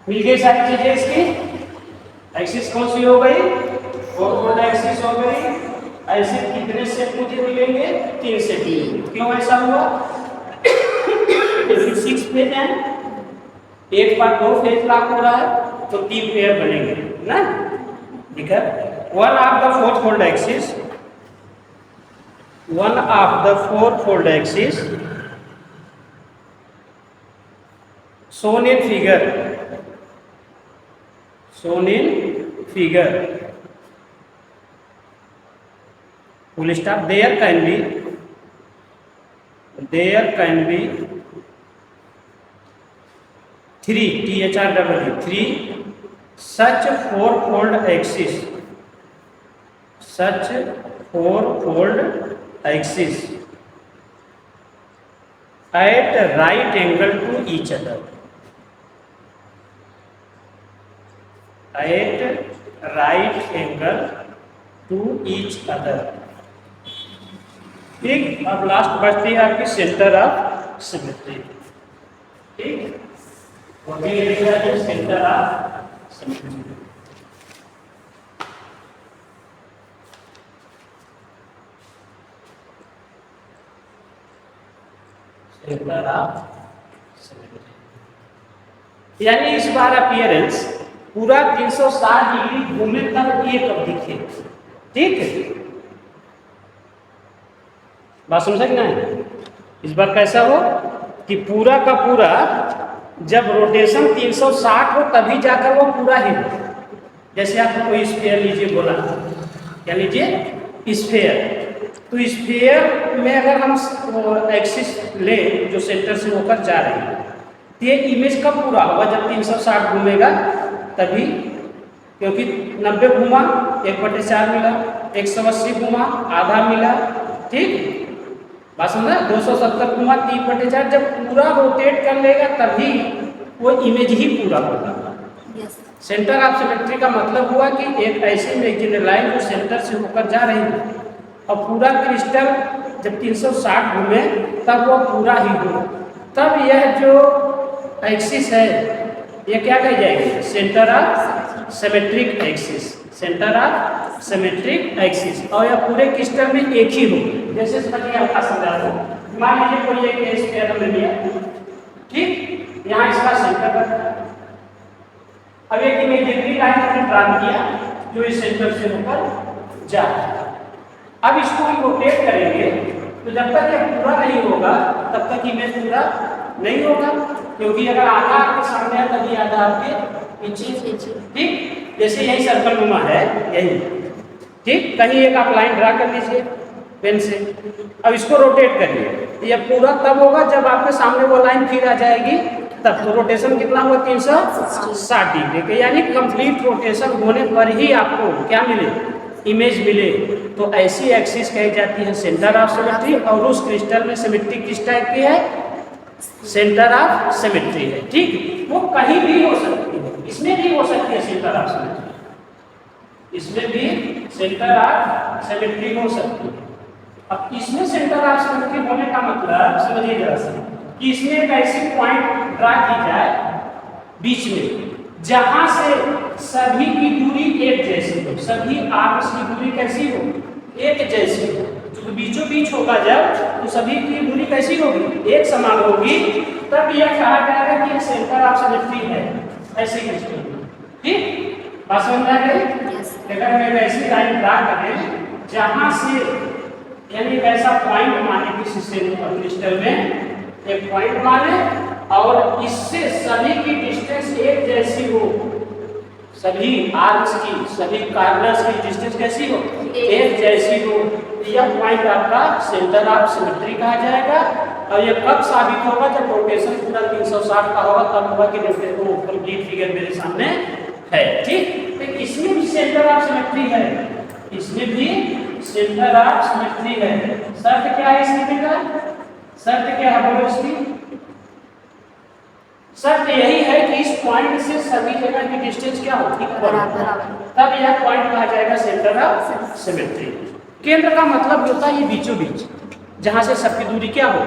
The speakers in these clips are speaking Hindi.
मिल गई सारी चीजें इसकी। एक्सिस कौन सी हो गई? 4 फोल्ड एक्सिस हो गई। ऐसे कितने सेट मुझे मिलेंगे? 3 सेट मिलेंगे। क्यों ऐसा हुआ? क्योंकि 6 फेज है, एक बार 2 फेज लॉक हो रहा है तो 3 पेयर बनेंगे ना। ठीक है। One of the 4 fold axis, one of the 4 fold axis shown in figure, shown in figure, full stop. There can be 3 such 4 fold axis, such 4 fold axis at right angle to each other, at right angle to each other. ठीक। अब लास्ट बचती है आपकी सेंटर ऑफ सिमेट्री। ठीक, centre of symmetry. Centre of symmetry यानी इस बार अपीयरेंस पूरा 360 डिग्री घूमे तब ये कब दिखे। ठीक है, बात समझ ना। इस बार कैसा हो कि पूरा का पूरा जब रोटेशन 360 हो तभी जाकर वो पूरा ही हो। जैसे आपको कोई स्फीयर लीजिए बोला, क्या लीजिए? स्फीयर। तो स्फीयर में अगर हम एक्सिस ले जो सेंटर से होकर जा रही है तो ये इमेज कब पूरा होगा? जब 360 घूमेगा तभी, क्योंकि 90 घूमा 1/4 मिला, 180 घूमा आधा मिला। ठीक, बात समझा? 270 घुमा 3/4, जब पूरा रोटेट कर लेगा तभी वो इमेज ही पूरा होगा। सेंटर ऑफ सिमेट्री का मतलब हुआ कि एक ऐसी इमेजिनरी लाइन जो सेंटर से होकर जा रही है और पूरा क्रिस्टल जब 360 घूमे तब वो पूरा ही हो, तब यह जो एक्सिस है ये क्या कही जाएगी? Centre of symmetric axis, centre of symmetric axis. और यह पूरे क्रिस्टल में एक ही हो। जैसे समझिए आपका समझा दो, मान लीजिए कोई एक स्फीयर हमने लिया, ठीक, यहाँ इसका सेंटर है। अब एक इमेजिनरी लाइन हमने ड्रा किया जो इस सेंटर से होकर जा रहा है। अब इसको हम रोटेट करेंगे तो जब तक ये पूरा नहीं होगा तब तक इमेज पूरा नहीं होगा, क्योंकि अगर आधा आपके सामने है तभी आधा आपके पीछे। ठीक, जैसे यही सर्कल नुमा है यही। ठीक, कहीं एक आप लाइन ड्रा कर लीजिए पेन से। अब इसको रोटेट करिए, ये पूरा तब होगा जब आपके सामने वो लाइन फिर आ जाएगी तब। तो रोटेशन कितना हुआ? 360 डिग्री के, यानी कंप्लीट रोटेशन होने पर ही आपको क्या मिले? इमेज मिले। तो ऐसी एक्सिस कही जाती है सेंटर ऑफ सिमेट्री। और उस क्रिस्टल में सिमेट्री किस टाइप की है? सेंटर ऑफ सिमेट्री है। ठीक, वो कहीं भी हो सकती है, इसमें भी हो सकती है सेंटर ऑफ सिमेट्री, इसमें भी सेंटर ऑफ सिमेट्री हो सकती है। अब इसमें सेंटर ऑफ सिमेट्री होने का मतलब समझिए जरा सा कि इसमें एक ऐसी पॉइंट ड्रा की जाए बीच में जहां से सभी की दूरी एक जैसी हो, सभी आर्म्स की दूरी कैसी हो? एक जैसी हो। जो बीचों बीच होगा जब, तो सभी की दूरी कैसी होगी? एक समान होगी। तब यह कहा जाएगा कि यह सेंटर ऑफ सिमेट्री है। ऐसे क्रिस्टल, ठीक, बात समझ में आ गई? अगर हम एक ऐसी लाइन ड्रा करें जहां से, यानी एक ऐसा पॉइंट माने किसी क्रिस्टल में एक पॉइंट माने और इससे सभी की डिस्टेंस एक जैसी हो, सभी आर्म्स की, सभी कार्नर्स की डिस्टेंस कैसी हो? एक जैसी हो। यह पॉइंट आपका सेंटर ऑफ सिमेट्री कहा जाएगा। और यह कब साबित होगा? जब रोटेशन पूरा 360 का होगा, तब होगा कि वो कंप्लीट फिगर मेरे सामने है। ठीक, तो इसमें भी सेंटर ऑफ सिमेट्री है, इसमें भी सेंटर ऑफ सिमेट्री है। शर्त क्या है इसकी बेटा? शर्त क्या है बोलो इसकी? शर्त यही है कि इस पॉइंट से सभी जगह की डिस्टेंस क्या होगी? बराबर। तब यह पॉइंट कहा जाएगा सेंटर ऑफ सिमेट्री। केंद्र का मतलब होता है ये बीचों बीच, जहां से सबकी दूरी क्या हो?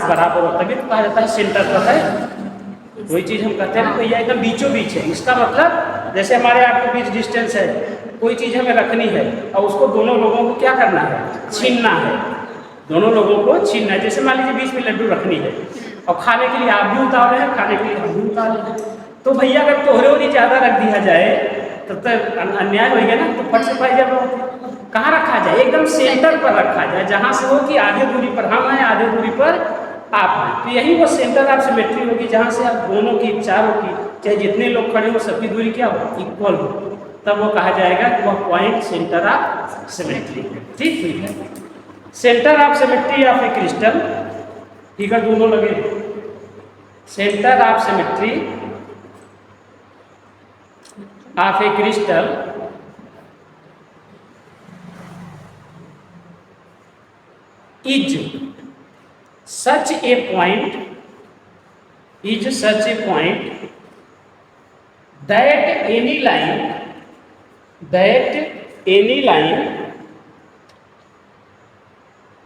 बराबर हो, तभी तो कहा जाता है सेंटर पर है। वही चीज़ हम कहते हैं ना भैया एकदम बीचों बीच है। इसका मतलब जैसे हमारे आपके बीच डिस्टेंस है, कोई चीज़ हमें रखनी है और उसको दोनों लोगों को क्या करना है, छीनना है, दोनों लोगों को छीनना है। जैसे मान लीजिए बीच में लड्डू रखनी है और खाने के लिए आप भी उतार रहे हैं, खाने के लिए हम भी उतार रहे हैं, तो भैया अगर तोहरे ज़्यादा रख दिया जाए तब तक अन्याय हो गया ना। तो फट से पाई जब कहाँ रखा जाए, एकदम सेंटर पर रखा जाए, जहाँ से हो कि आधे दूरी पर हम हैं, आधे दूरी पर आप हैं। तो यही वो सेंटर ऑफ सिमेट्री होगी, जहाँ से आप दोनों की, चारों की, चाहे जितने लोग खड़े हो सबकी दूरी क्या हो, इक्वल हो, तब वो कहा जाएगा कि वह पॉइंट सेंटर ऑफ सिमेट्री है। ठीक है, centre of symmetry of A crystal, figure दोनों लगे, centre of symmetry of A crystal is such a point that any line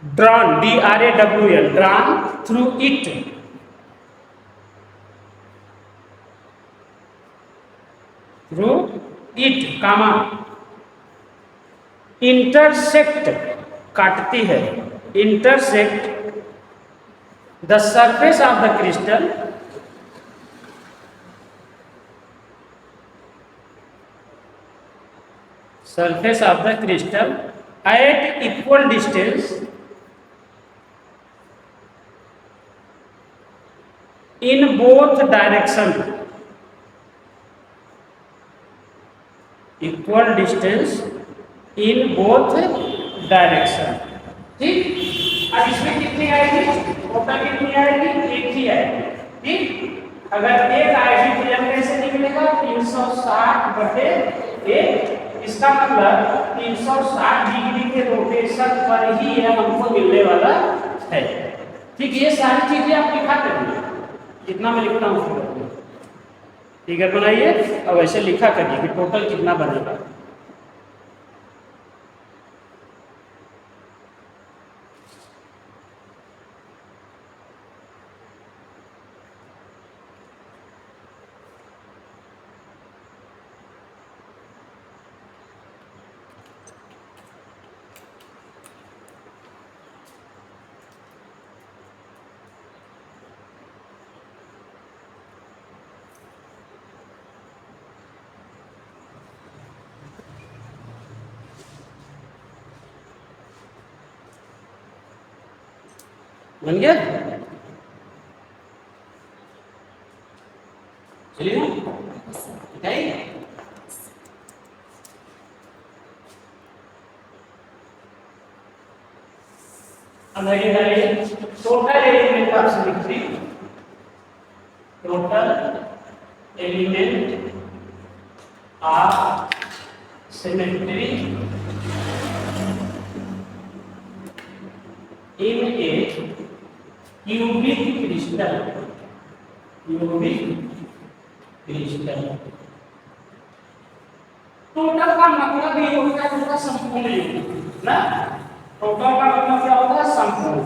drawn DRAWN drawn through it comma intersect काटती है, intersect the surface of the crystal at equal distance in both direction, equal distance in both direction. ठीक, अब इसमें कितनी आएगी, टोटल कितनी आएगी, एक ही आएगी। ठीक, अगर एक आएगी तो यह कैसे निकलेगा, 360/1। इसका मतलब 360 डिग्री के रोटेशन पर ही यह हमको मिलने वाला है। ठीक, ये सारी चीजें आप लिखा करिए, जितना मैं लिखता हूँ फिगर बनाइए और वैसे लिखा करिए कि टोटल कितना बनेगा। बन गया, चलिए बताइए। अब total element of symmetry, total element of symmetry in A cubic crystal, total का मतलब ये होता है उसका संपूर्ण योग ना। टोटल का मतलब क्या होता है, संपूर्ण,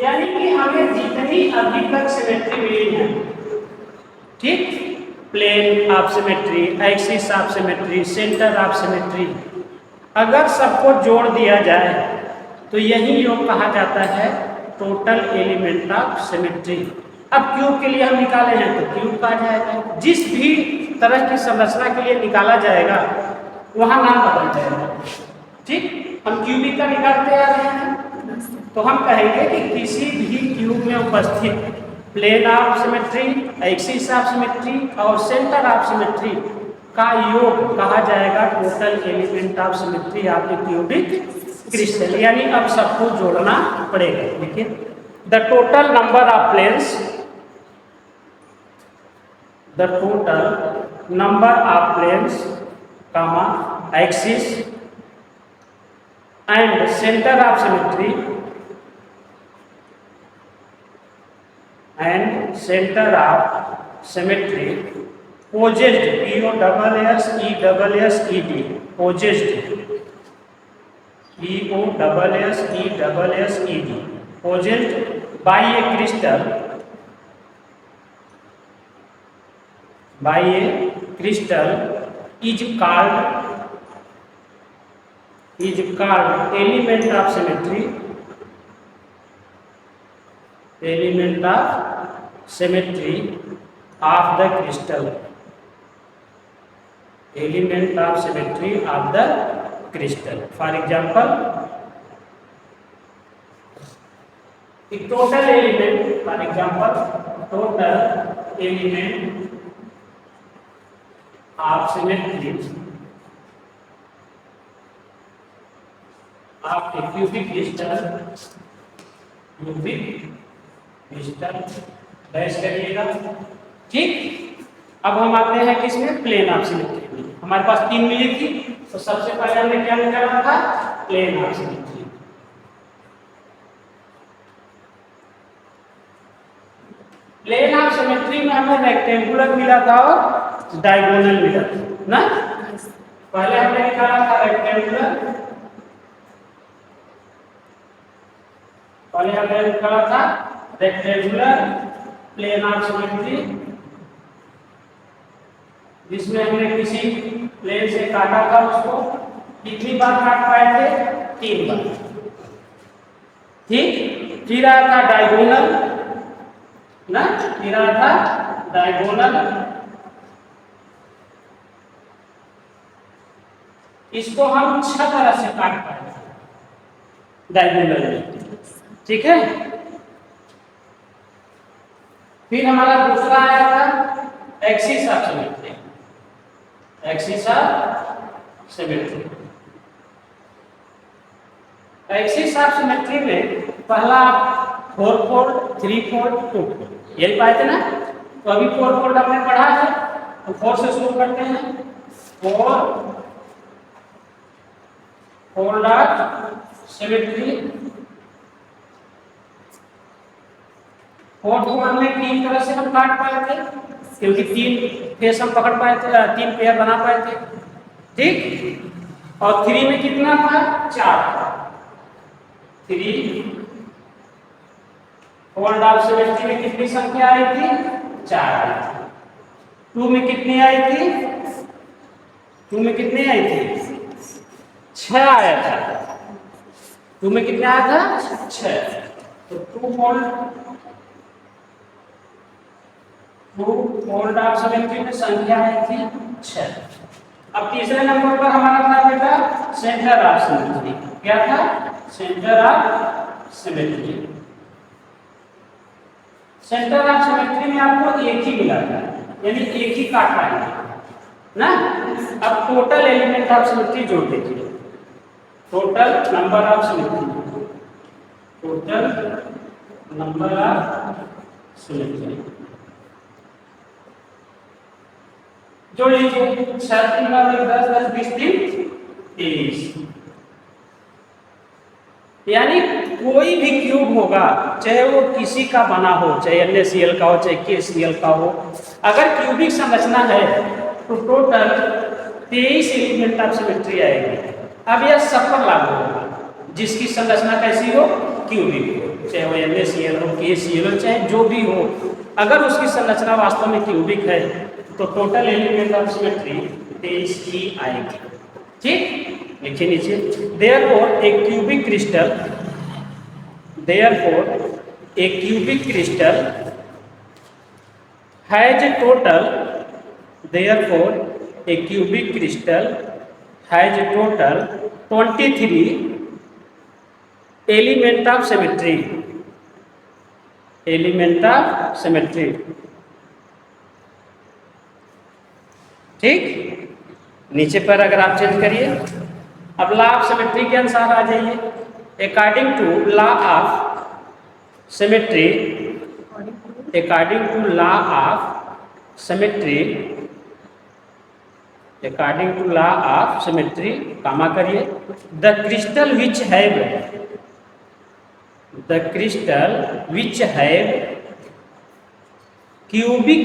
यानी कि हमें जितनी अभी तक सिमेट्री मिली है, ठीक, plane of symmetry, axis of symmetry, centre of symmetry, अगर सबको जोड़ दिया जाए तो यही योग कहा जाता है टोटल एलिमेंट ऑफ सिमेट्री। अब क्यूब के लिए हम निकाले हैं तो क्यूब कहा जाएगा, जिस भी तरह की संरचना के लिए निकाला जाएगा वहां नाम बदल जाएगा। ठीक, हम क्यूबिक का निकालते आ रहे हैं तो हम कहेंगे कि किसी भी क्यूब में उपस्थित plane of symmetry, axis of symmetry और सेंटर ऑफ सिमेट्री का योग कहा जाएगा total element of symmetry of the cubic crystal. यानी अब सबको जोड़ना पड़ेगा। देखिए, the total number of planes, the total number of planes comma axis and center of symmetry possessed, possessed by a crystal by a crystal is called element of symmetry, of the crystal, element of symmetry of the crystal. For example, the total element, for example, total element of symmetry of a cubic crystal, dash करिएगा। ठीक, अब हम आते हैं किसमें, प्लेन ऑफ सिमेट्री में। हमारे पास 3 मिली थी, तो सबसे पहले हमने क्या निकाला था, plane of symmetry. Plane of symmetry में हमें रेक्टेंगुलर मिला था और डायगोनल मिला था ना। पहले हमने निकाला था रेक्टेंगुलर, प्लेन ऑफ सिमेट्री, जिसमें हमने किसी प्लेन से काटा था, उसको कितनी बार काट पाए थे, 3 बार। ठीक, फिर आया था डायगोनल ना, इसको हम 6 तरह से काट पाए थे डायगोनल में। ठीक है, फिर हमारा दूसरा आया था axis of symmetry, axis of symmetry में पहला 4 फोल्ड, 3 फोल्ड, 2 फोल्ड, यही पाए थे ना। तो अभी 4 फोल्ड हमने पढ़ा है, तो 4 से शुरू करते हैं। 4 फोल्ड ऑफ सिमेट्री, 4 फोल्ड में 3 तरह से हम काट पाए थे, क्योंकि 3 फेस हम पकड़ पाए थे, 3 पेयर बना पाए थे। ठीक, और 3 में कितना था, 4 था। 3 फोल्ड ऑफ सिमेट्री में कितनी संख्या आई थी, 4 आई थी। 2 में कितनी आई थी, 6 आया था। 2 में कितना आया था, 6। तो 2 फोल्ड ऑफ सिमेट्री में संख्या आई थी 6। अब तीसरे नंबर पर हमारा था बेटा सेंटर ऑफ सिमेट्री। क्या था, centre of symmetry. Centre of symmetry में आपको एक ही मिला था, यानी एक ही काट पाएंगे ना। अब टोटल एलिमेंट ऑफ सिमेट्री जोड़ दीजिए, टोटल नंबर ऑफ सिमेट्री, जोड़ लीजिए। 7 3 10 10 20 3 30, यानी कोई भी क्यूब होगा, चाहे वो किसी का बना हो, चाहे NaCl का हो, चाहे KCl का हो, अगर क्यूबिक संरचना है तो टोटल 23 एलिमेंट ऑफ सिमेट्री आएगी। अब यह सब पर लागू होगा, जिसकी संरचना कैसी हो, क्यूबिक हो, चाहे वो NaCl हो, KCl हो, चाहे जो भी हो, अगर उसकी संरचना वास्तव में क्यूबिक है तो टोटल एलिमेंट ऑफ सिमेट्री 23 ही आएगी। ठीक, लिखिए नीचे। Therefore A cubic crystal has total 23 element of symmetry. ठीक, नीचे पर अगर आप चेंज करिए, अब लॉ ऑफ सिमेट्री के अनुसार आ जाइए। According to law of symmetry, comma करिए, the crystal which have cubic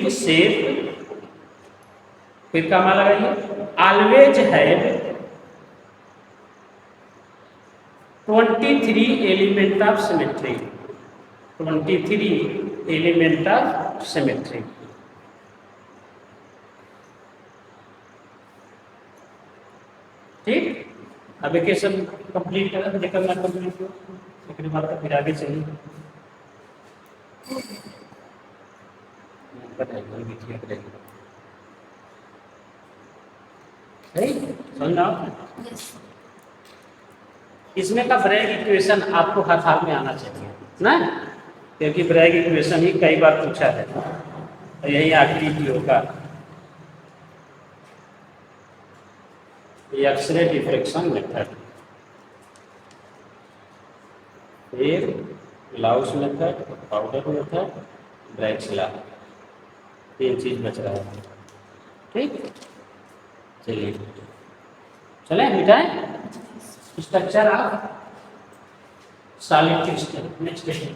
shape, फिर कामा लगाइए, always have 23 element of symmetry. 23 element of symmetry. ठीक, अब एक सब कंप्लीट करा तो देखकर मैं कंप्लीट हो, लेकिन बात तो फिर आगे चलिए समझना। इसमें का ब्रैग इक्वेशन आपको हर हाल में आना चाहिए ना, क्योंकि ब्रैग इक्वेशन ही कई बार पूछा है और यही आखिरी भी होगा। एक्सरे डिफ्रैक्शन मेथड, फिर Laue's method, powder method, Bragg's law, 3 चीज बच रहा है। ठीक, चलिए चलें मिटाएं। Structure of solid crystal, next देखिए।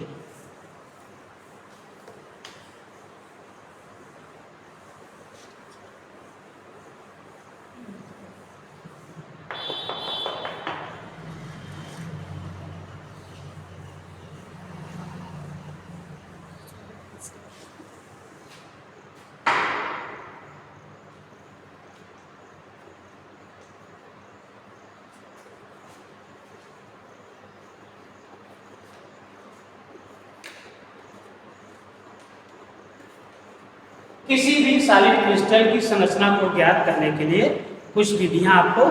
किसी भी सॉलिड क्रिस्टल की संरचना को ज्ञात करने के लिए कुछ विधियां आपको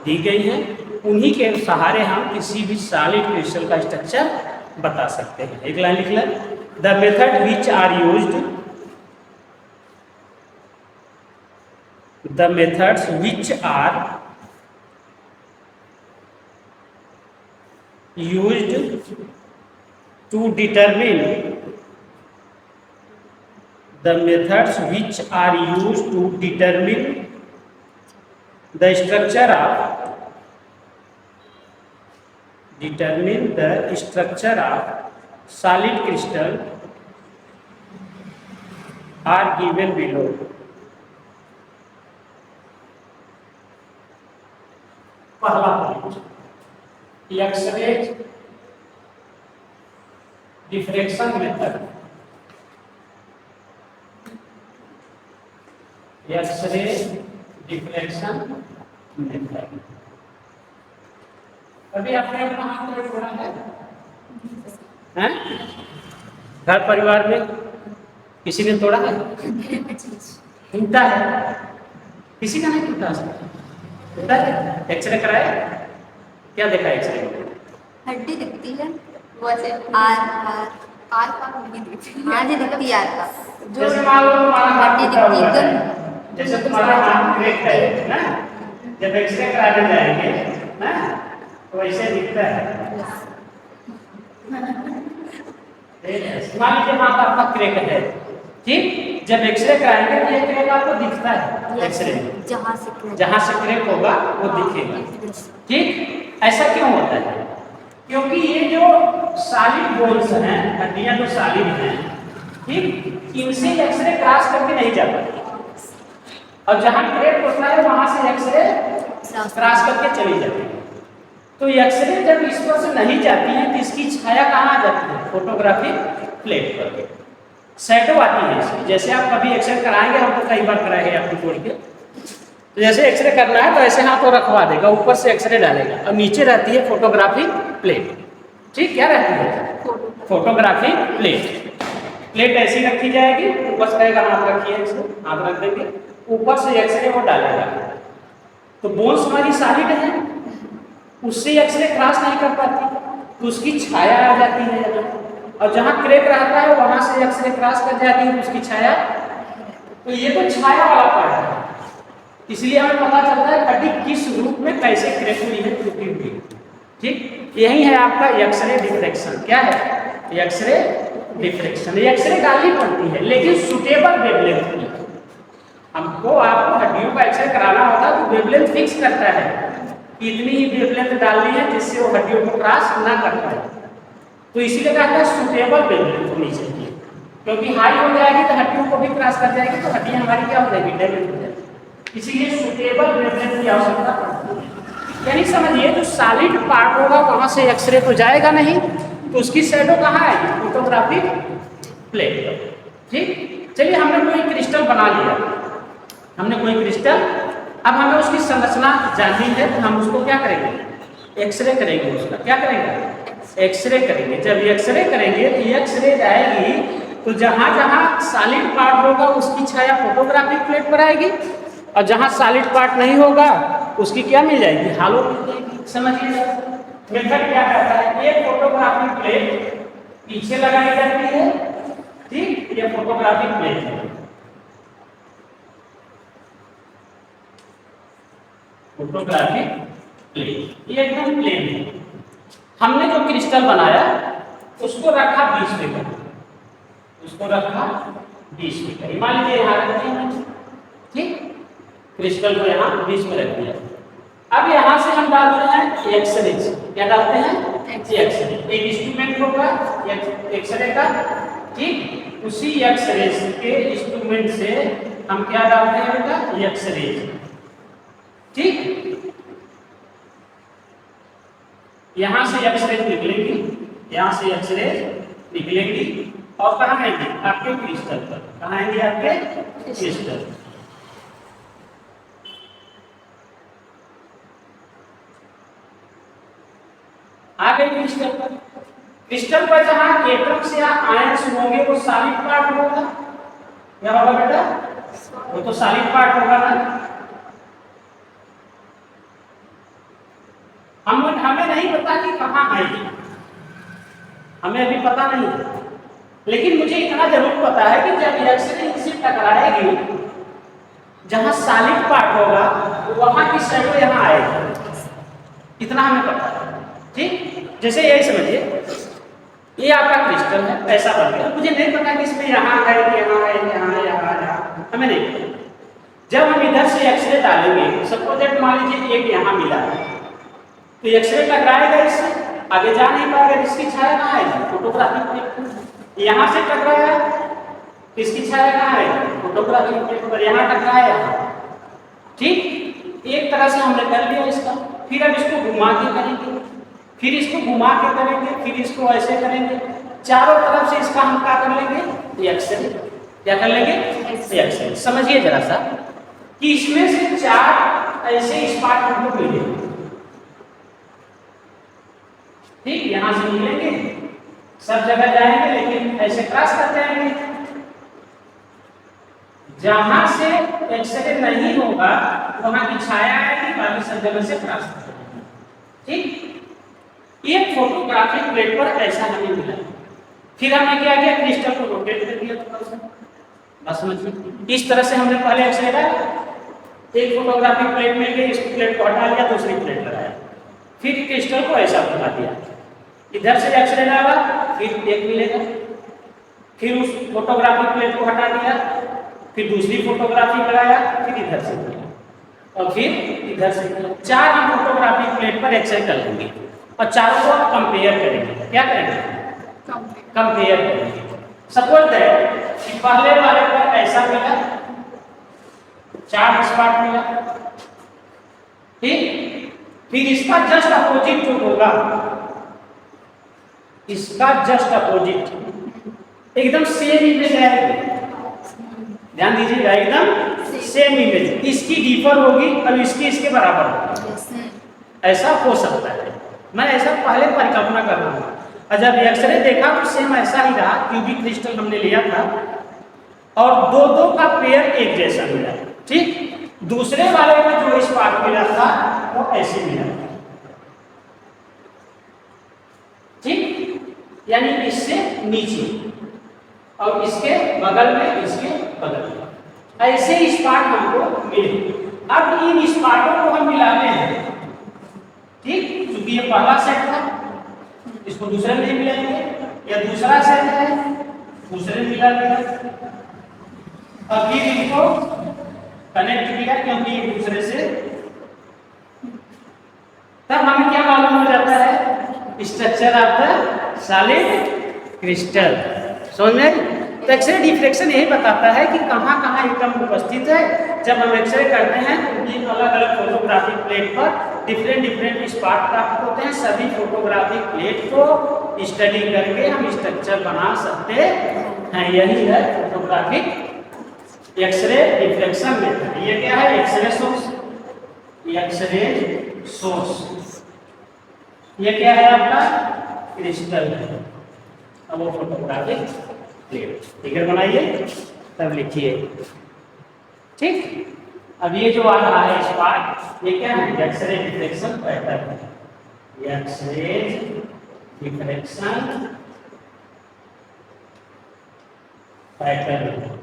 दी गई हैं, उन्हीं के सहारे हम किसी भी सॉलिड क्रिस्टल का स्ट्रक्चर बता सकते हैं। एक लाइन लिख लें, the method which are used, the methods which are used to determine, the methods which are used to determine the structure of solid crystal are given below. पहला point, X-ray diffraction method, X-ray diffraction method. अभी आपने अपना हाथ में छोड़ा है, हैं? घर परिवार में किसी ने तोड़ा है? टूटा है? किसी का नहीं टूटा टूटा है? एक्सरे कराया? क्या देखा एक्सरे में? हड्डी दिखती है, वो ऐसे आर का हड्डी दिखती है, आर दिखती है, आर का जो हड्डी दिखती है, जैसे तुम्हारा हाथ ब्रेक है ना, जब एक्सरे कराने जाएंगे ना तो ऐसे दिखता है। मान लीजिए हाथ आपका क्रैक है, ठीक, जब एक्सरे कराएंगे तो ये क्रैक आपको दिखता है एक्सरे में, जहाँ से क्रैक होगा वो दिखेगा। ठीक, ऐसा क्यों होता है? क्योंकि ये जो सॉलिड बोन्स हैं, हड्डियां जो सॉलिड हैं, ठीक, इनसे एक्सरे क्रॉस करके नहीं जाता, और जहां क्रैक होता है वहां से एक्सरे क्रॉस करके चली जाती है। तो एक्सरे जब इस पर से नहीं जाती है तो इसकी छाया कहाँ आ जाती है? फोटोग्राफिक प्लेट पर शैडो आती है इसकी। जैसे आप कभी एक्सरे कराएंगे, हम तो कई बार कराए हैं आपको बोल के, तो जैसे एक्सरे करना है तो ऐसे हाथ को रखवा देगा, ऊपर से एक्सरे डालेगा और नीचे रहती है फोटोग्राफिक प्लेट। ठीक, क्या रहती है? Photographic plate. प्लेट ऐसी रखी जाएगी, ऊपर से रहेगा, हाथ रखिए, हाथ रख देंगे, ऊपर से एक्सरे वो डालेगा। तो बोन्स हमारी सॉलिड है, उससे एक्सरे क्रॉस नहीं कर पाती, तो उसकी छाया आ जाती है, और जहां क्रैक रहता है वहां से एक्सरे क्रॉस कर जाती है, उसकी छाया। तो ये तो छाया वाला पार्ट है, इसलिए हमें पता चलता है हड्डी किस रूप में कैसे क्रैक हुई है, टूटी हुई है। ठीक, यही है आपका एक्सरे डिफ्रैक्शन। क्या है? X ray diffraction. एक्सरे डालनी पड़ती है लेकिन सुटेबल वेवलेंथ की। हमको आपको हड्डियों का एक्सरे कराना होता है तो वेवलेंथ फिक्स करता है कि इतनी ही वेवलेंथ डालनी है जिससे वो हड्डियों को क्रॉस ना कर पाए। तो इसीलिए कहता है सुटेबल वेवलेंथ होनी चाहिए, क्योंकि हाई हो जाएगी तो हड्डियों को भी क्रॉस कर जाएगी, तो हड्डियां हमारी क्या हो जाएगी? डैमेज हो जाएगी। इसीलिए सुटेबल वेवलेंथ की आवश्यकता पड़ती है। यानी समझिए जो सॉलिड पार्ट होगा वहां से एक्सरे तो जाएगा नहीं, तो उसकी शैडो कहाँ आएगी? फोटोग्राफिक प्लेट पर। ठीक, चलिए हमने कोई क्रिस्टल बना लिया, हमने कोई क्रिस्टल, अब हमें उसकी संरचना जाननी है तो हम उसको क्या करेंगे, एक्सरे करेंगे, उसका क्या करेंगे, एक्सरे करेंगे। जब एक्सरे करेंगे तो एक्सरे आएगी तो जहां जहां सॉलिड पार्ट होगा उसकी छाया फोटोग्राफिक प्लेट पर आएगी, और जहां सॉलिड पार्ट नहीं होगा उसकी क्या मिल जाएगी, हालो मिल जाएगी। समझिए मेथड क्या करता है, एक फोटोग्राफिक प्लेट पीछे लगाई जाती है, ठीक, ये फोटोग्राफिक प्लेट है, फोटोग्राफिक प्लेट, ये एकदम प्लेन है। हमने जो क्रिस्टल बनाया उसको रखा 20 पे कर, उसको रखा 20 पे कर, मान लीजिए यहाँ रख दिया, ठीक, क्रिस्टल को यहाँ 20 में रख दिया। अब यहाँ से हम डाल रहे हैं एक्सरे, क्या डालते हैं, एक्सरे, एक इंस्ट्रूमेंट होगा एक्सरे का, ठीक, उसी एक्सरे के इंस्ट्रूमेंट से हम क्या डालते हैं बेटा, एक्सरे, ठीक, यहां से एक्सरे निकलेंगी, यहां से एक्सरे निकलेंगी और कहां आएंगी, आपके क्रिस्टल पर, कहां आएंगे, आपके क्रिस्टल। आ गए क्रिस्टल पर, क्रिस्टल पर जहां एटम्स या आयंस होंगे वो सॉलिड पार्ट होगा, क्या होगा बेटा, वो तो सॉलिड पार्ट होगा ना। हमें नहीं पता कि कहां आएगी, हमें अभी पता नहीं है, लेकिन मुझे इतना जरूर पता है कि जब एक्सरे इनसे टकराएगी जहां सॉलिड पार्ट होगा वहां की शैडो यहां आएगी, इतना हमें पता है। ठीक, जैसे यही समझिए ये आपका क्रिस्टल है, ऐसा बन गया, मुझे नहीं पता कि इसमें यहाँ है, यहाँ है, यहाँ है, यहाँ, हमें नहीं पता। जब हम इधर से एक्सरे डालेंगे, सपोज दैट मान लीजिए एक यहाँ मिला है, तो एक्सरे टकराएगा इससे, आगे जा नहीं पाएगा, इसकी छाया कहाँ आएगी, फोटोग्राफिक प्लेट। यहाँ से टकराया, इसकी छाया कहाँ आएगी, फोटोग्राफिक प्लेट पर, यहाँ टकराया, ठीक, एक तरह से हमने कर लिया इसका। फिर अब इसको घुमा के करेंगे, फिर इसको घुमा के करेंगे, फिर इसको ऐसे करेंगे, चारों तरफ से इसका हम क्या कर लेंगे, एक्सरे, क्या कर लेंगे, एक्सरे। समझिए जरा सा कि इसमें से 4 ऐसे स्पॉट हमको मिलेंगे, ठीक, यहां से निकलेंगे, सब जगह जाएंगे, लेकिन ऐसे क्रॉस कर जाएंगे, जहां से एक्सरे नहीं होगा वहां की छाया आएगी, बाकी सब जगह से क्रॉस कर जाएंगे, ठीक। एक फोटोग्राफिक प्लेट पर ऐसा हमें मिला, फिर हमने क्या किया, क्रिस्टल को रोटेट कर दिया थोड़ा सा, बस समझिए इस तरह से हमने पहले एक्सरे डाला, एक फोटोग्राफिक प्लेट मिल गई, इस प्लेट को हटा लिया, दूसरी प्लेट लगाया, फिर क्रिस्टल को ऐसा बना दिया, इधर से एक्सरे डाला, फिर एक मिलेगा, फिर उस फोटोग्राफिक प्लेट को हटा दिया, फिर दूसरी फोटोग्राफी लगाया, फिर इधर से किया, और फिर इधर से किया। 4 हम फोटोग्राफिक प्लेट पर एक्सरे कर लेंगे और चारों को कंपेयर करेंगे, क्या करेंगे, कंपेयर करेंगे। सपोज दैट कि पहले वाले पर ऐसा मिला, 4 स्पॉट मिला, ठीक, फिर इसका जस्ट अपोजिट जो होगा, इसका जस्ट अपोजिट एकदम सेम इमेज आएगी, ध्यान दीजिएगा, एकदम सेम इमेज, इसकी डिफर होगी और इसकी इसके बराबर होगी, ऐसा हो सकता है। मैं ऐसा पहले परिकल्पना कर रहा हूँ, और जब एक्सरे देखा तो सेम ऐसा ही रहा, क्यूबिक क्रिस्टल हमने लिया था और दो का पेयर एक जैसा मिला, ठीक। दूसरे वाले में जो स्पॉट मिला था वो ऐसे मिला, ठीक, यानी इससे नीचे और इसके बगल में, इसके बगल में ऐसे स्पॉट हमको मिले। अब इन स्पॉटों को हम मिलाते हैं, ठीक, क्योंकि ये पहला सेट था, इसको दूसरे में मिलाएंगे, या दूसरा सेट है दूसरे में मिला दिया, और फिर इनको कनेक्ट किया क्योंकि एक दूसरे से, तब हमें क्या मालूम हो जाता है, structure of the solid crystal. समझ में? तो एक्सरे डिफ्रेक्शन यही बताता है कि कहाँ कहाँ एटम उपस्थित है। जब हम एक्सरे करते हैं तो उनकी अलग अलग फोटोग्राफिक प्लेट पर डिफरेंट स्पॉट प्राप्त होते हैं। सभी फोटोग्राफिक प्लेट को स्टडी करके हम स्ट्रक्चर बना सकते हाँ, यही है फोटोग्राफिक एक्सरे डिफ्रेक्शन मेथड। ये क्या है? X-ray source, X-ray source. ये क्या है आपका? क्रिस्टल है। अब वो फोटोग्राफिक प्लेट फिगर बनाइए तब लिखिए, ठीक। अब ये जो आ रहा है स्पार्क, ये क्या है? X-ray diffraction pattern, X-ray diffraction pattern.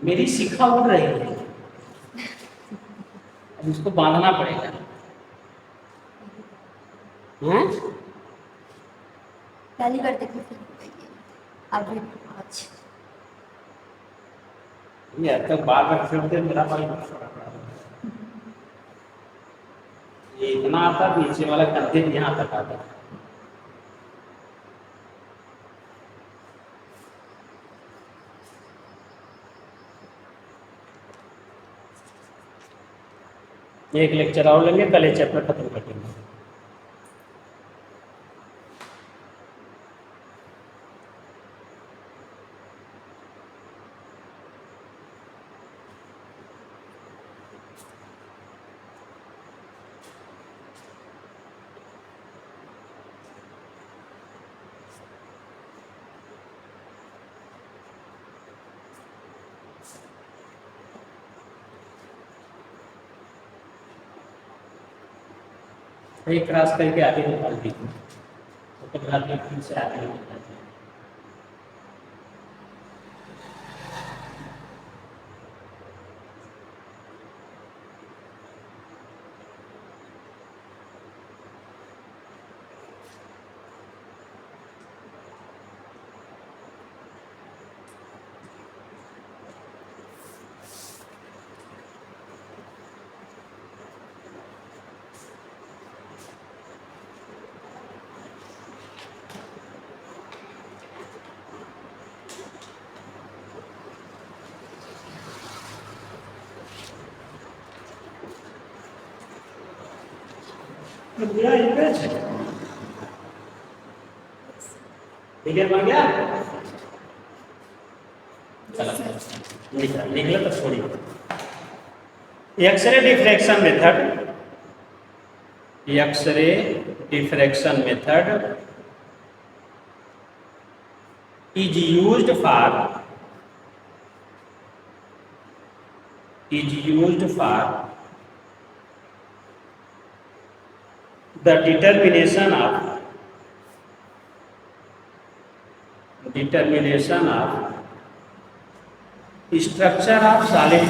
मेरी शिखा उड़ रही है, अब इसको बांधना पड़ेगा। हैं? पहली बार देखो फिर अभी आज ये अब तक बार बार खेलते मेरा बाल छोटा पड़ा। ये इतना आता, नीचे वाला कंधे यहाँ तक आता। एक लेक्चर और लेंगे, कल ये चैप्टर खत्म कर देंगे। एक क्रॉस करके आगे निकाल दीजिए, फोटोग्राफी से आगे निकाल दीजिए। फिगर बन गया? निकला तो छोड़िए। X-ray diffraction method, X-ray diffraction method is used for the determination of structure of solid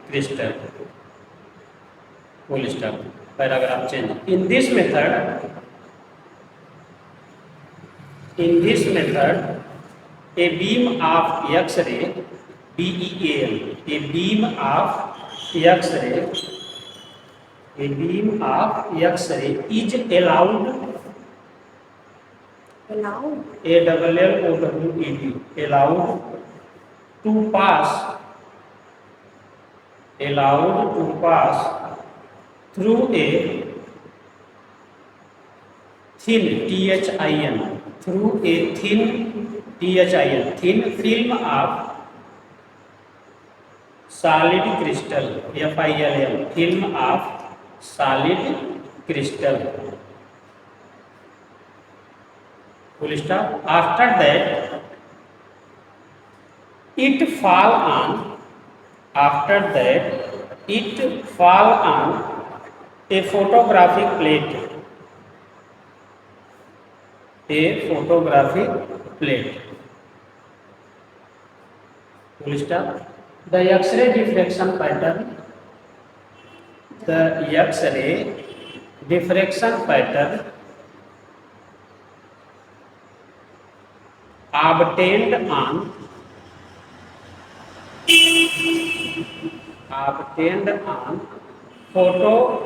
crystal, full stop, paragraph change. In this method a beam of X-ray, BEAM, a beam of X-ray is allowed, ALLOWED, allowed to pass through a thin thin film of solid crystal, FILM, film of solid crystal, full stop. After that it fall on a photographic plate, full stop. The X-ray diffraction pattern, obtained on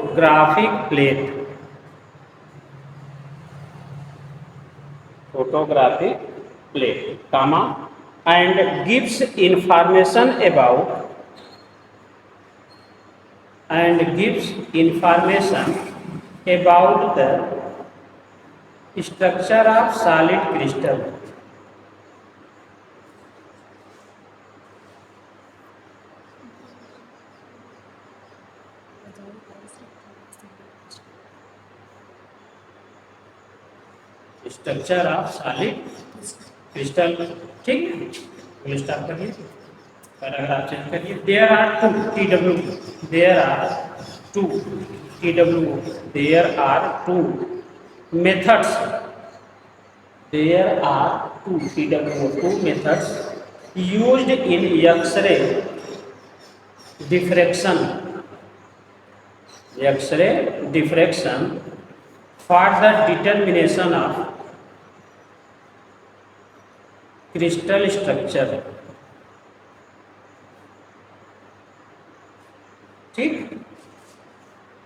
photographic plate, comma, and gives information about about the structure of solid crystal. Structure of solid crystal, ठीक है, फुल स्टॉप करिए, पैराग्राफ चेंज करिए। There are two TW, there are two TW, there are two methods, there are two TW, two methods used in X-ray diffraction, X-ray diffraction for the determination of crystal structure. ठीक,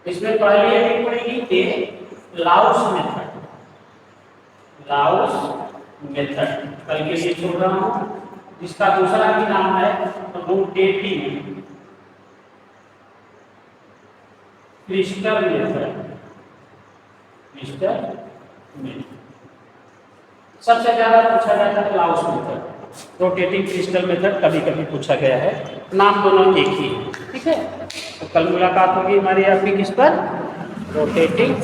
इसमें पहली एक पड़ेगी a Laue's method, Laue's method कल के लिए छोड़ रहा हूं, जिसका दूसरा भी नाम है rotating crystal method, crystal method सबसे ज्यादा पूछा जाता है Laue's method. Rotating crystal method कभी कभी पूछा गया है, नाम दोनों एक ही है, ठीक है। तो कल मुलाकात होगी हमारी आपकी किस पर, रोटेटिंग